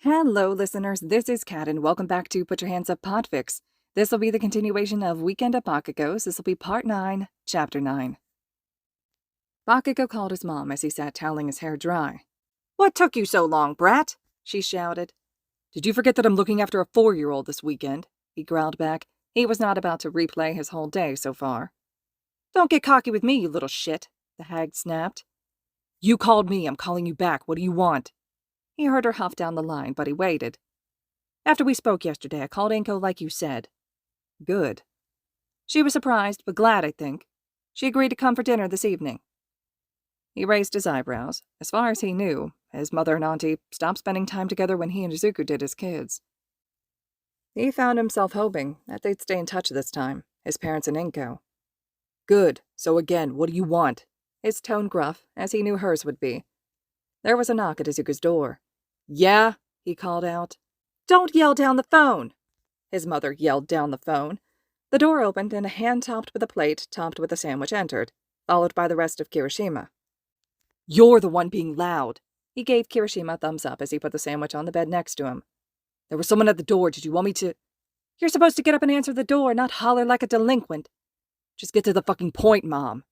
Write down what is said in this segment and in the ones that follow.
Hello, listeners. This is Kat, and welcome back to Put Your Hands Up Podfic. This will be the continuation of Weekend at Bakugo's. This will be Part 9, Chapter 9. Bakugo called his mom as he sat toweling his hair dry. "What took you so long, brat?" she shouted. "Did you forget that I'm looking after a 4-year-old this weekend?" he growled back. He was not about to replay his whole day so far. "Don't get cocky with me, you little shit," the hag snapped. "You called me. I'm calling you back. What do you want?" He heard her huff down the line, but he waited. "After we spoke yesterday, I called Inko like you said." "Good." She was surprised, but glad, I think. She agreed to come for dinner this evening. He raised his eyebrows. As far as he knew, his mother and auntie stopped spending time together when he and Izuku did as kids. He found himself hoping that they'd stay in touch this time, his parents and Inko. "Good. So again, what do you want?" His tone gruff, as he knew hers would be. There was a knock at Izuku's door. "Yeah?" he called out. "Don't yell down the phone!" His mother yelled down the phone. The door opened and a hand topped with a plate topped with a sandwich entered, followed by the rest of Kirishima. "You're the one being loud." He gave Kirishima a thumbs up as he put the sandwich on the bed next to him. "There was someone at the door. Did you want me to—" "You're supposed to get up and answer the door, not holler like a delinquent." "Just get to the fucking point, Mom."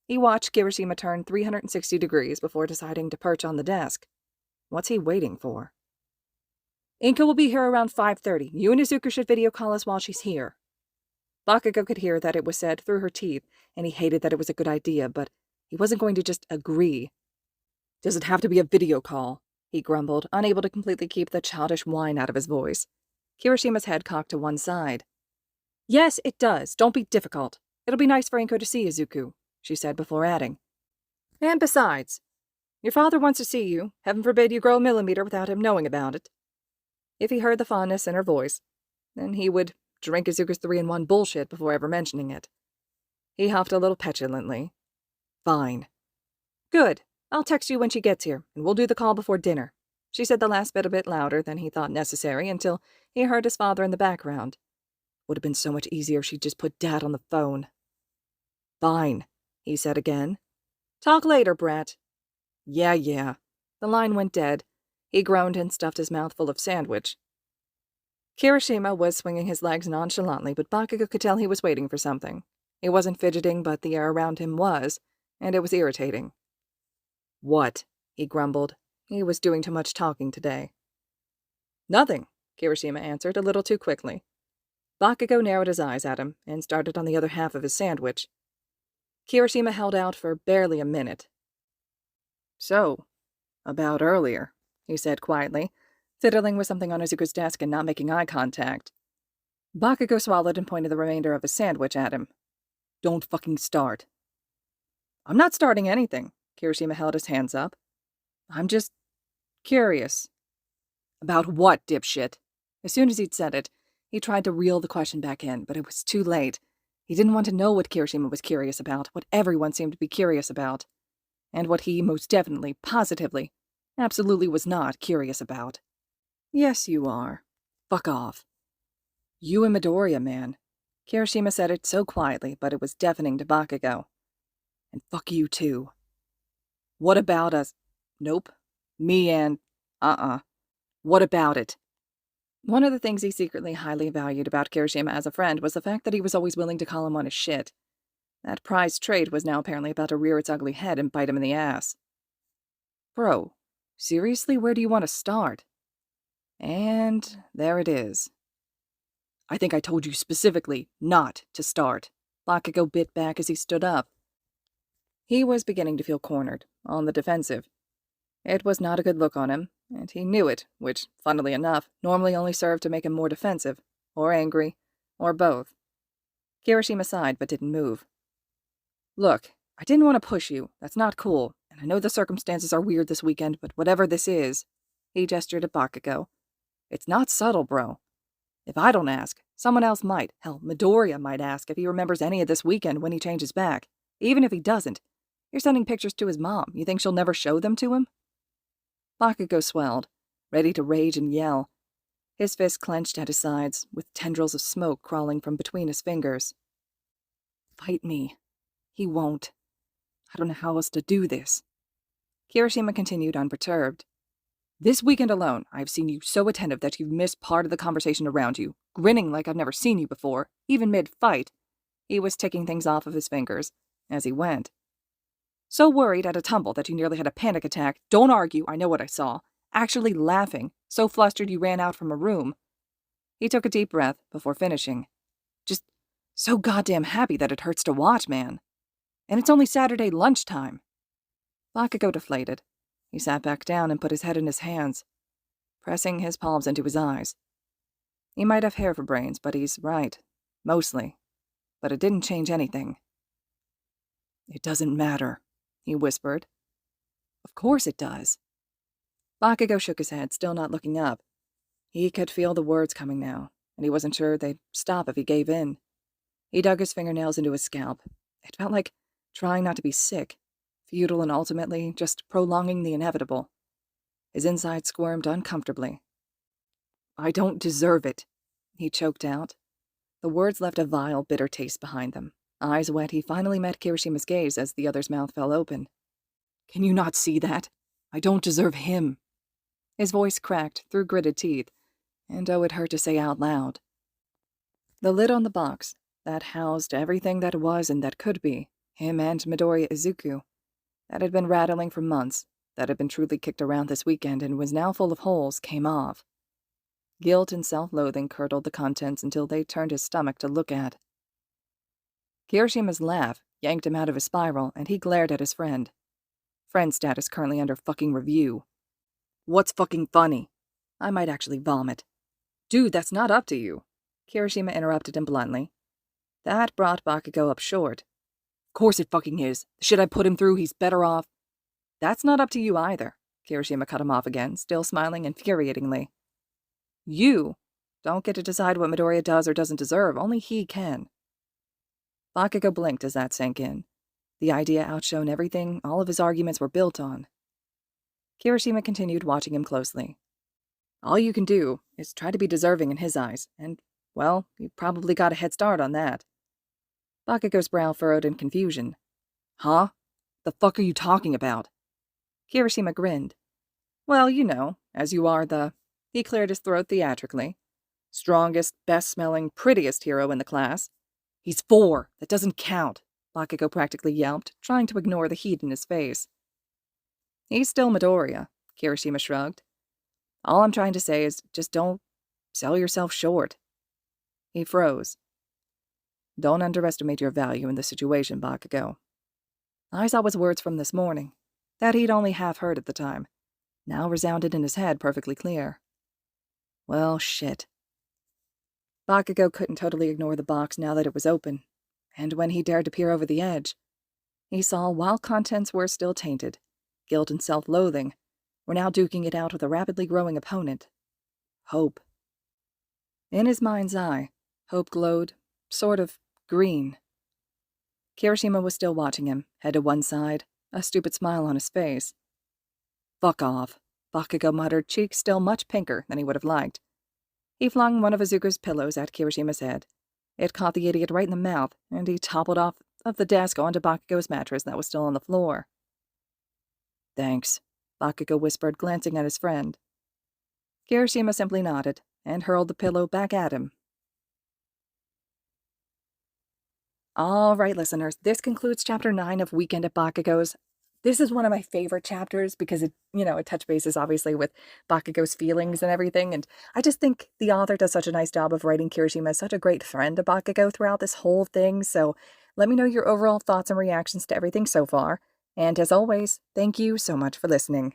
He watched Kirishima turn 360 degrees before deciding to perch on the desk. What's he waiting for? "Inko will be here around 5:30. You and Izuku should video call us while she's here." Bakugo could hear that it was said through her teeth, and he hated that it was a good idea, but he wasn't going to just agree. "Does it have to be a video call?" he grumbled, unable to completely keep the childish whine out of his voice. Kirishima's head cocked to one side. "Yes, it does. Don't be difficult. It'll be nice for Inko to see Izuku," she said before adding. "And besides, your father wants to see you. Heaven forbid you grow a millimeter without him knowing about it." If he heard the fondness in her voice, then he would drink Izuku's 3-in-1 bullshit before ever mentioning it. He huffed a little petulantly. "Fine." "Good. I'll text you when she gets here, and we'll do the call before dinner." She said the last bit a bit louder than he thought necessary until he heard his father in the background. Would have been so much easier if she'd just put Dad on the phone. "Fine," he said again. "Talk later, brat." Yeah. The line went dead. He groaned and stuffed his mouth full of sandwich. Kirishima was swinging his legs nonchalantly, but Bakugo could tell he was waiting for something. He wasn't fidgeting, but the air around him was, and it was irritating. "What?" he grumbled. He was doing too much talking today. "Nothing," Kirishima answered, a little too quickly. Bakugo narrowed his eyes at him and started on the other half of his sandwich. Kirishima held out for barely a minute. "So, about earlier," he said quietly, fiddling with something on Izuku's desk and not making eye contact. Bakugo swallowed and pointed the remainder of his sandwich at him. "Don't fucking start." "I'm not starting anything." Kirishima held his hands up. "I'm just curious." "About what, dipshit?" As soon as he'd said it, he tried to reel the question back in, but it was too late. He didn't want to know what Kirishima was curious about, what everyone seemed to be curious about, and what he most definitely, positively, absolutely was not curious about. "Yes, you are. Fuck off." "You and Midoriya, man." Kirishima said it so quietly, but it was deafening to Bakugo. "And fuck you, too." "What about us?" "Nope. Me and... What about it?" One of the things he secretly highly valued about Kirishima as a friend was the fact that he was always willing to call him on his shit. That prized trait was now apparently about to rear its ugly head and bite him in the ass. "Bro, seriously, where do you want to start?" And there it is. "I think I told you specifically not to start." Bakugo bit back as he stood up. He was beginning to feel cornered, on the defensive. It was not a good look on him, and he knew it, which, funnily enough, normally only served to make him more defensive, or angry, or both. Kirishima sighed but didn't move. "Look, I didn't want to push you. That's not cool, and I know the circumstances are weird this weekend, but whatever this is," he gestured at Bakugo, "it's not subtle, bro. If I don't ask, someone else might. Hell, Midoriya might ask if he remembers any of this weekend when he changes back. Even if he doesn't, you're sending pictures to his mom. You think she'll never show them to him?" Bakugo swelled, ready to rage and yell. His fists clenched at his sides, with tendrils of smoke crawling from between his fingers. "Fight me. He won't. I don't know how else to do this." Kirishima continued unperturbed. This weekend alone, I've seen you so attentive that you've missed part of the conversation around you, grinning like I've never seen you before, even mid-fight. He was ticking things off of his fingers as he went. So worried at a tumble that you nearly had a panic attack. Don't argue, I know what I saw. Actually laughing, so flustered you ran out from a room. He took a deep breath before finishing. Just so goddamn happy that it hurts to watch, man. And it's only Saturday lunchtime. Bakugo deflated. He sat back down and put his head in his hands, pressing his palms into his eyes. He might have hair for brains, but he's right. Mostly. But it didn't change anything. It doesn't matter, he whispered. Of course it does. Bakugo shook his head, still not looking up. He could feel the words coming now, and he wasn't sure they'd stop if he gave in. He dug his fingernails into his scalp. It felt like trying not to be sick, futile and ultimately just prolonging the inevitable. His inside squirmed uncomfortably. I don't deserve it, he choked out. The words left a vile, bitter taste behind them. Eyes wet, he finally met Kirishima's gaze as the other's mouth fell open. Can you not see that? I don't deserve him. His voice cracked through gritted teeth, and oh, it hurt to say out loud. The lid on the box that housed everything that was and that could be, him and Midoriya Izuku, that had been rattling for months, that had been truly kicked around this weekend and was now full of holes, came off. Guilt and self-loathing curdled the contents until they turned his stomach to look at. Kirishima's laugh yanked him out of his spiral, and he glared at his friend. Friend status currently under fucking review. What's fucking funny? I might actually vomit. Dude, that's not up to you, Kirishima interrupted him bluntly. That brought Bakugo up short. Of course it fucking is. The shit I put him through, he's better off. That's not up to you either, Kirishima cut him off again, still smiling infuriatingly. You don't get to decide what Midoriya does or doesn't deserve. Only he can. Bakugo blinked as that sank in. The idea outshone everything all of his arguments were built on. Kirishima continued watching him closely. All you can do is try to be deserving in his eyes, and, well, you probably got a head start on that. Bakugo's brow furrowed in confusion. Huh? The fuck are you talking about? Kirishima grinned. Well, you know, as you are the... He cleared his throat theatrically. Strongest, best-smelling, prettiest hero in the class. He's 4. That doesn't count, Bakugo practically yelped, trying to ignore the heat in his face. He's still Midoriya, Kirishima shrugged. All I'm trying to say is just don't sell yourself short. He froze. Don't underestimate your value in this situation, Bakugo. I saw his words from this morning, that he'd only half heard at the time, now resounded in his head perfectly clear. Well, shit. Bakugo couldn't totally ignore the box now that it was open, and when he dared to peer over the edge, he saw while contents were still tainted, guilt and self-loathing were now duking it out with a rapidly growing opponent. Hope. In his mind's eye, hope glowed, sort of green. Kirishima was still watching him, head to one side, a stupid smile on his face. Fuck off, Bakugo muttered, cheeks still much pinker than he would have liked. He flung one of Izuku's pillows at Kirishima's head. It caught the idiot right in the mouth, and he toppled off of the desk onto Bakugo's mattress that was still on the floor. Thanks, Bakugo whispered, glancing at his friend. Kirishima simply nodded, and hurled the pillow back at him. All right, listeners, this concludes Chapter 9 of Weekend at Bakugo's. This is one of my favorite chapters because it touch bases obviously with Bakugo's feelings and everything, and I just think the author does such a nice job of writing Kirishima as such a great friend to Bakugo throughout this whole thing, so let me know your overall thoughts and reactions to everything so far, and as always, thank you so much for listening.